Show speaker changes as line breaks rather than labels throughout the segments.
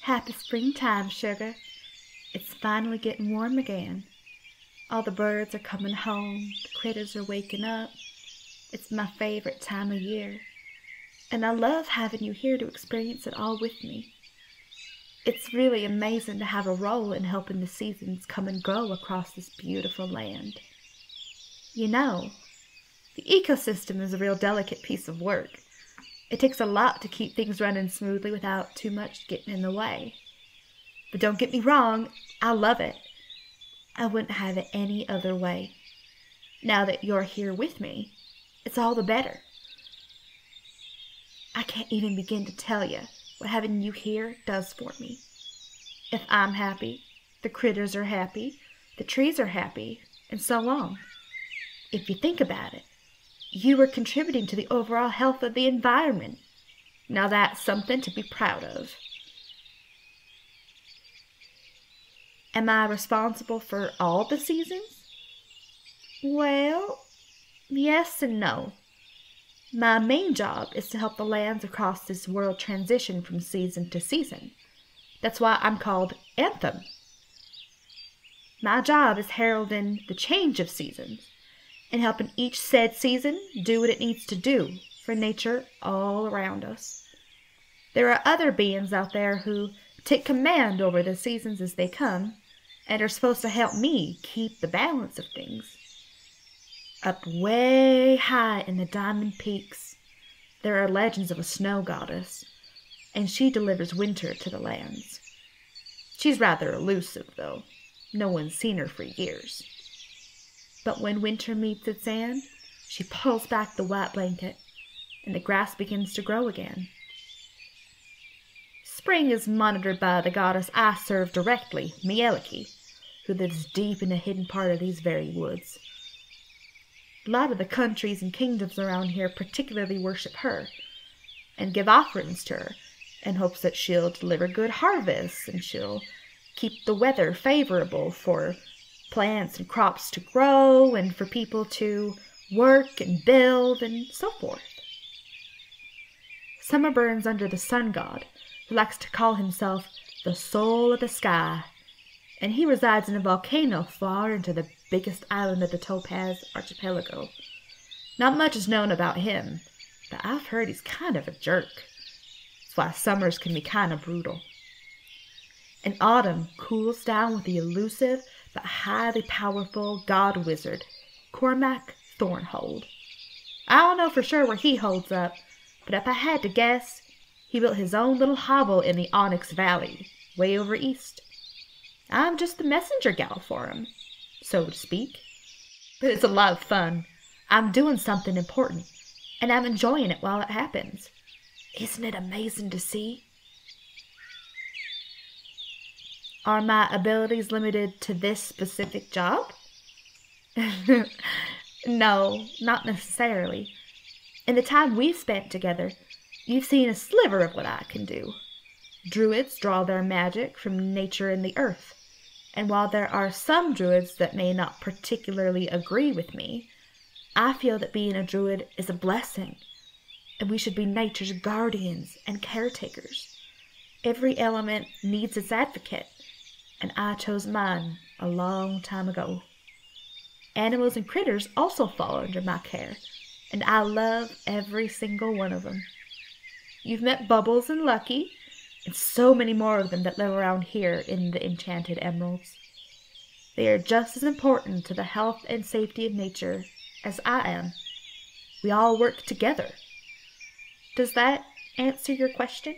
Happy springtime, sugar. It's finally getting warm again. All the birds are coming home, the critters are waking up. It's my favorite time of year, and I love having you here to experience it all with me. It's really amazing to have a role in helping the seasons come and go across this beautiful land. You know, the ecosystem is a real delicate piece of work. It takes a lot to keep things running smoothly without too much getting in the way. But don't get me wrong, I love it. I wouldn't have it any other way. Now that you're here with me, it's all the better. I can't even begin to tell you what having you here does for me. If I'm happy, the critters are happy, the trees are happy, and so on. If you think about it, you are contributing to the overall health of the environment. Now that's something to be proud of. Am I responsible for all the seasons? Well, yes and no. My main job is to help the lands across this world transition from season to season. That's why I'm called Anthem. My job is heralding the change of seasons and helping each said season do what it needs to do for nature all around us. There are other beings out there who take command over the seasons as they come and are supposed to help me keep the balance of things. Up way high in the Diamond Peaks, there are legends of a snow goddess, and she delivers winter to the lands. She's rather elusive, though. No one's seen her for years. But when winter meets its end, she pulls back the white blanket, and the grass begins to grow again. Spring is monitored by the goddess I serve directly, Mieliki, who lives deep in a hidden part of these very woods. A lot of the countries and kingdoms around here particularly worship her and give offerings to her in hopes that she'll deliver good harvests and she'll keep the weather favorable for plants and crops to grow and for people to work and build and so forth. Summer burns under the sun god, who likes to call himself the soul of the sky, and he resides in a volcano far into the biggest island of the Topaz Archipelago. Not much is known about him, but I've heard he's kind of a jerk. That's why summers can be kind of brutal. And autumn cools down with the elusive but highly powerful god wizard, Cormac Thornhold. I don't know for sure where he holds up, but if I had to guess, he built his own little hovel in the Onyx Valley, way over east. I'm just the messenger gal for him, so to speak. But it's a lot of fun. I'm doing something important, and I'm enjoying it while it happens. Isn't it amazing to see? Are my abilities limited to this specific job? No, not necessarily. In the time we've spent together, you've seen a sliver of what I can do. Druids draw their magic from nature and the earth, and while there are some druids that may not particularly agree with me, I feel that being a druid is a blessing, and we should be nature's guardians and caretakers. Every element needs its advocate, and I chose mine a long time ago. Animals and critters also fall under my care, and I love every single one of them. You've met Bubbles and Lucky, and so many more of them that live around here in the Enchanted Emeralds. They are just as important to the health and safety of nature as I am. We all work together. Does that answer your question?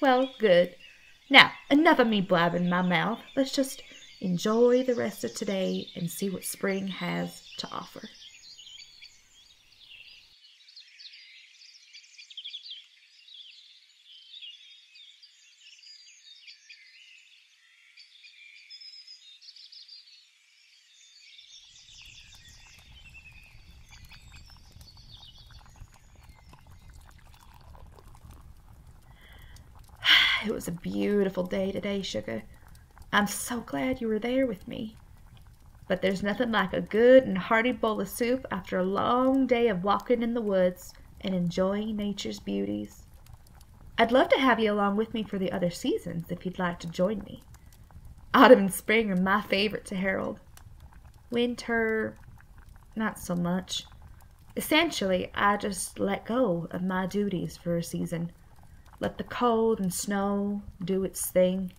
Well, good. Now, enough of me blabbing my mouth. Let's just enjoy the rest of today and see what spring has to offer. It was a beautiful day today, sugar. I'm so glad you were there with me. But there's nothing like a good and hearty bowl of soup after a long day of walking in the woods and enjoying nature's beauties. I'd love to have you along with me for the other seasons if you'd like to join me. Autumn and spring are my favorite to herald. Winter, not so much. Essentially, I just let go of my duties for a season. Let the cold and snow do its thing.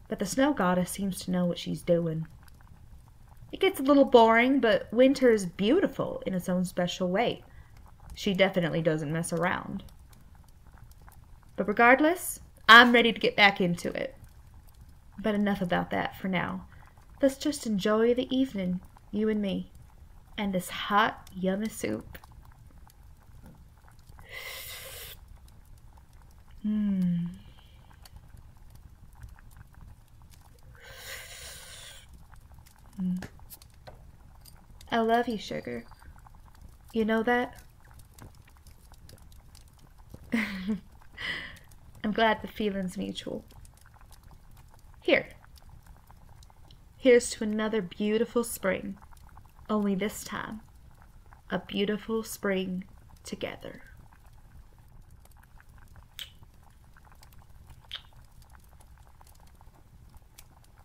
But the snow goddess seems to know what she's doing. It gets a little boring, but winter is beautiful in its own special way. She definitely doesn't mess around. But regardless, I'm ready to get back into it. But enough about that for now. Let's just enjoy the evening, you and me, and this hot, yummy soup. I love you, sugar. You know that? I'm glad the feeling's mutual. Here's to another beautiful spring. Only this time, a beautiful spring together.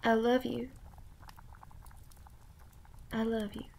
I love you. I love you.